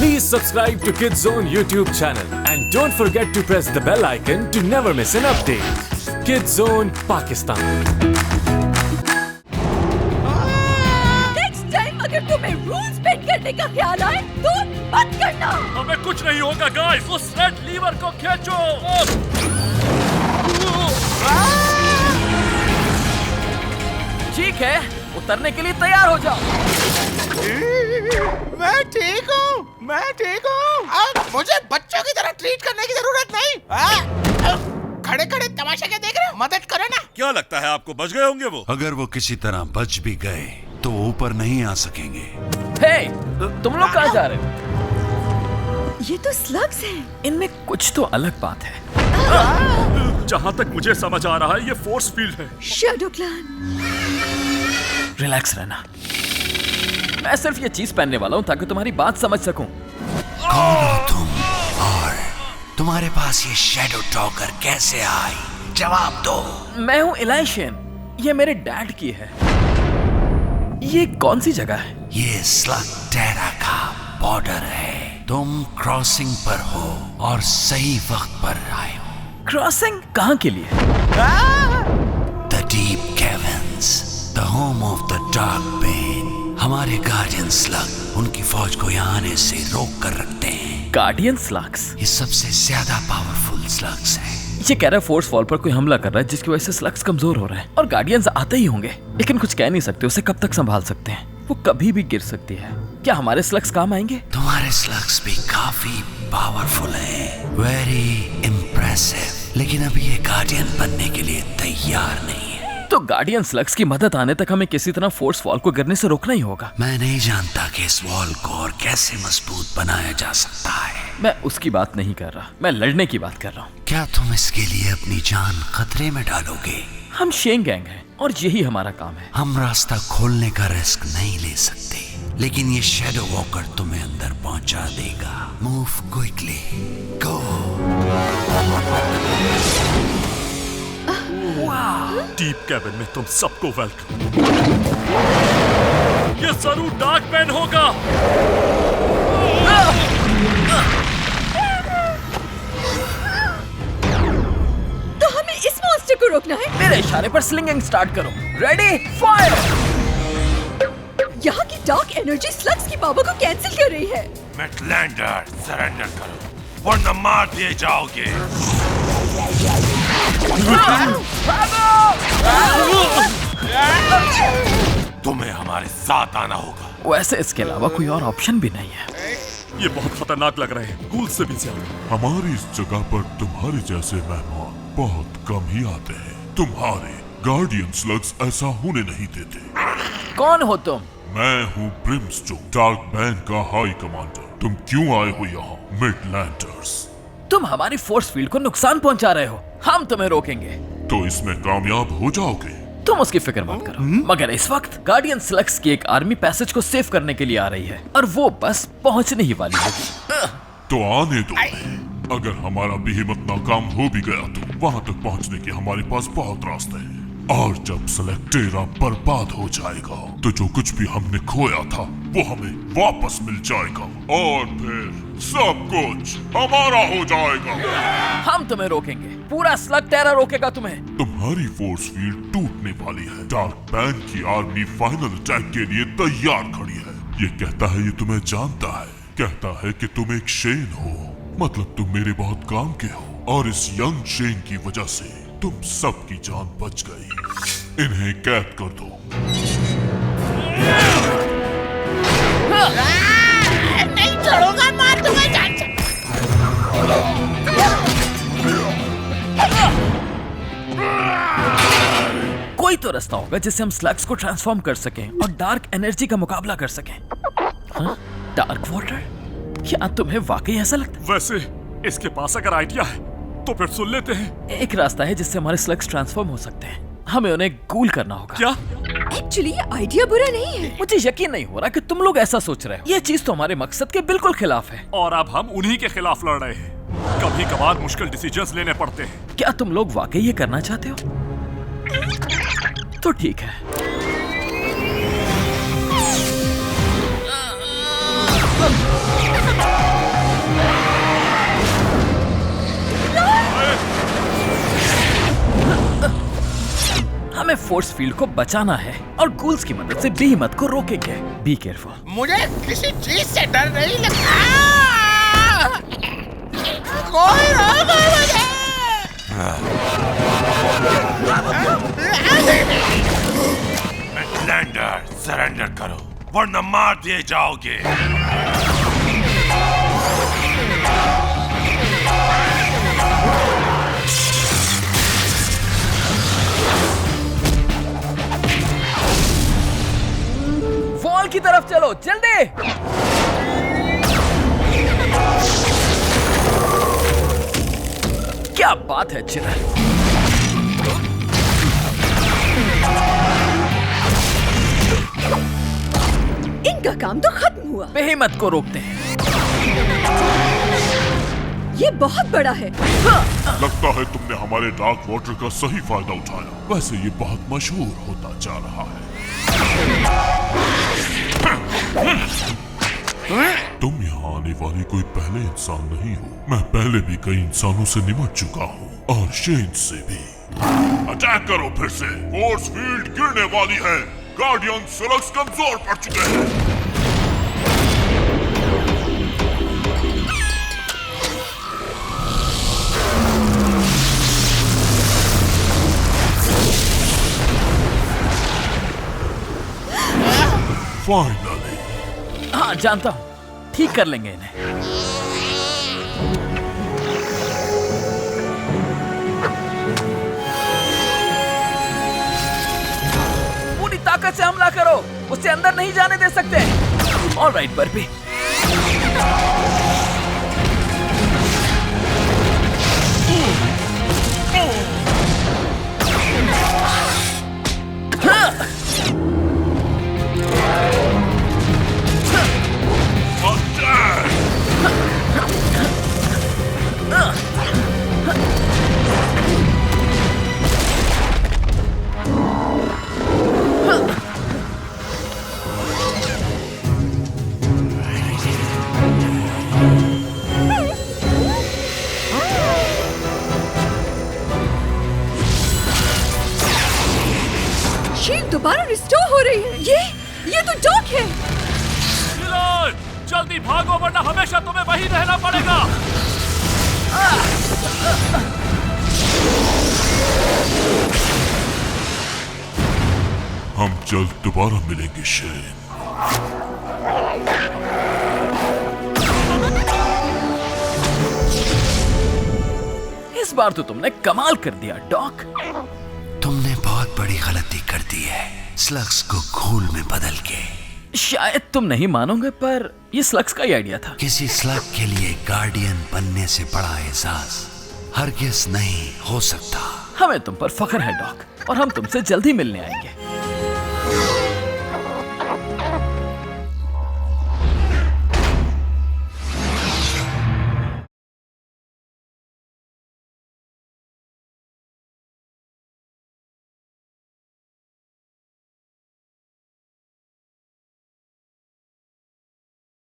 Please subscribe to Kids Zone YouTube channel and don't forget to press the bell icon to never miss an update. Kids Zone Pakistan. Next time अगर तुम्हें rules bend करने का ख्याल आए तो मत करना। हमें कुछ नहीं होगा गाइस, उस रेड लीवर को खींचो। ठीक है, उतरने के लिए तैयार हो जाओ। मैं ठीक हूँ। अब मुझे बच्चों की तरह ट्रीट करने की जरूरत नहीं। खड़े खड़े तमाशा क्या देख रहे हो? मदद करो ना। क्या लगता है आपको बच गए होंगे वो? अगर वो किसी तरह बच भी गए तो ऊपर नहीं आ सकेंगे। हे, तुम लोग कहाँ जा रहे हो? ये तो स्लग्स हैं। इनमें कुछ तो अलग बात है। जहाँ तक मुझे समझ आ रहा है ये फोर्स फील्ड है। Shadow clan. रिलैक्स रहना। मैं सिर्फ ये चीज पहनने वाला हूँ ताकि तुम्हारी बात समझ सकूं। कौन हो तुम और तुम्हारे पास ये शैडो टॉकर कैसे आई? जवाब दो। मैं हूँ इलाइशियन। ये मेरे डैड की है। ये कौन सी जगह है? ये स्लग टेरा का बॉर्डर है। तुम क्रॉसिंग पर हो और सही वक्त पर आए हो। क्रॉसिंग कहाँ के लिए? The deep caverns, the home of the dark pain. हमारे गार्डियन स्लग उनकी फौज को यहाँ आने से रोक कर रखते हैं। Guardian slugs? ये सबसे ज्यादा पावरफुल स्लग्स हैं। ये कह रहा है फोर्स वॉल पर कोई हमला कर रहा है जिसकी वजह से स्लग्स कमजोर हो रहे हैं और गार्डियंस आते ही होंगे, लेकिन कुछ कह नहीं सकते उसे कब तक संभाल सकते हैं। वो कभी भी गिर सकती है। क्या हमारे स्लग्स काम आएंगे? तुम्हारे स्लग्स भी काफी पावरफुल हैं, वेरी इम्प्रेसिव, लेकिन अभी ये गार्डियन बनने के लिए तैयार नहीं है। तो गार्डियन स्लग्स की मदद आने तक हमें किसी तरह फोर्स वॉल को गिरने से रोकना ही होगा। मैं नहीं जानता कि इस वॉल को और कैसे मजबूत बनाया जा सकता है। मैं उसकी बात नहीं कर रहा, मैं लड़ने की बात कर रहा हूँ। क्या तुम इसके लिए अपनी जान खतरे में डालोगे? हम शेंग गैंग हैं और यही हमारा काम है। हम रास्ता खोलने का रिस्क नहीं ले सकते, लेकिन ये शैडो वॉकर तुम्हें अंदर पहुंचा देगा। मूव क्विकली, गो। डीप कैबिन में तुम सबको वेलकम। ये जरूर डार्क पेन होगा। तो हमें इस मॉन्स्टर को रोकना है। मेरे इशारे पर स्लिंगिंग स्टार्ट करो। Ready, fire. यहाँ की डार्क एनर्जी स्लग्स की पावर को कैंसिल कर रही है। मिडलैंडर, सरेंडर करो वरना मार दिए जाओगे। तुम्हें हमारे साथ आना होगा। वैसे इसके अलावा कोई और ऑप्शन भी नहीं है। ये बहुत खतरनाक लग रहे हैं, गूल से भी ज्यादा। हमारी इस जगह पर तुम्हारे जैसे मेहमान बहुत कम ही आते हैं। तुम्हारे गार्डियन स्लग्स ऐसा होने नहीं देते। कौन हो तुम? मैं हूँ ब्रिमस्टोन, डार्क बैंड का हाई कमांडर। तुम क्यों आए हो यहाँ मिडलैंडर्स? तुम हमारी फोर्स फील्ड को नुकसान पहुंचा रहे हो। हम तुम्हें रोकेंगे। तो इसमें कामयाब हो जाओगे। तुम उसकी फिक्र मत करो। मगर इस वक्त गार्डियन स्लग्स की एक आर्मी पैसेज को सेव करने के लिए आ रही है और वो बस पहुंचने ही वाली है। तो आने दो। अगर हमारा भी हिम्मत नाकाम हो भी गया तो वहाँ तक पहुँचने के हमारे पास बहुत रास्ते हैं। और जब सेलेक्टेरा बर्बाद हो जाएगा तो जो कुछ भी हमने खोया था वो हमें वापस मिल जाएगा और फिर सब कुछ हमारा हो जाएगा। हम तुम्हें रोकेंगे। पूरा स्लग टेरा रोकेगा तुम्हें। तुम्हारी फोर्स फील्ड टूटने वाली है। डार्क बैंड की आर्मी फाइनल अटैक के लिए तैयार खड़ी है। ये कहता है ये तुम्हें जानता है। कहता है कि तुम एक शेन हो, मतलब तुम मेरे बहुत काम के हो और इस यंग शेन की वजह से तुम सबकी जान बच गई। इन्हें कैद कर दो। नहीं छोड़ूंगा, मार दूंगा जान से। कोई तो रास्ता होगा जिससे हम स्लग्स को ट्रांसफॉर्म कर सकें और डार्क एनर्जी का मुकाबला कर सकें। हाँ? Dark water? क्या तुम्हें वाकई ऐसा लगता है? वैसे इसके पास अगर आइडिया है तो फिर सुन लेते हैं। एक रास्ता है जिससे हमारे स्लग्स ट्रांसफॉर्म हो सकते हैं। हमें उन्हें गूल करना होगा। क्या? एक्चुअली ये आइडिया बुरा नहीं है। मुझे यकीन नहीं हो रहा कि तुम लोग ऐसा सोच रहे हो। ये चीज तो हमारे मकसद के बिल्कुल खिलाफ है। और अब हम उन्हीं के खिलाफ लड़ रहे हैं। कभी कभार मुश्किल डिसीजंस लेने पड़ते हैं। क्या तुम लोग वाकई ये करना चाहते हो? तो ठीक है। हमें फोर्स फील्ड को बचाना है और गूल्स की मदद से बेहिम्मत को रोकेंगे। Be careful. मुझे किसी चीज से डर नहीं लगता। कोई रोको मुझे। लैंडर सरेंडर करो वरना मार दिए जाओगे। वॉल की तरफ चलो जल्दी। क्या बात है चिरल। इनका काम तो खत्म हुआ। बेहिम्मत को रोकते हैं। ये बहुत बड़ा है। लगता है तुमने हमारे डार्क वाटर का सही फायदा उठाया। वैसे ये बहुत मशहूर होता जा रहा है। तुम यहाँ आने वाली कोई पहले इंसान नहीं हो। मैं पहले भी कई इंसानों से निपट चुका हूँ और शेन से भी। अटैक करो फिर से। फोर्स फील्ड गिरने वाली है। गार्डियन स्लग्स कमजोर पड़ चुके हैं। फाइनली। हाँ जानता हूँ, ठीक कर लेंगे इन्हें। पूरी ताकत से हमला करो, उसे अंदर नहीं जाने दे सकते। ऑलराइट बर्बी। शील्ड दोबारा रिस्टोर हो रही है। ये तो डॉक है। जल्दी भागो वरना हमेशा तुम्हें वहीं रहना पड़ेगा। हम जल्द दोबारा मिलेंगे शेन। इस बार तो तुमने कमाल कर दिया डॉक। तुमने बहुत बड़ी गलती कर दी है स्लग्स को घूल में बदल के। शायद तुम नहीं मानोगे पर ये स्लग्स का ही आइडिया था। किसी स्लग के लिए गार्डियन बनने से बड़ा एहसास हरगिज नहीं हो सकता। हमें तुम पर फख्र है डॉक और हम तुमसे जल्दी मिलने आएंगे।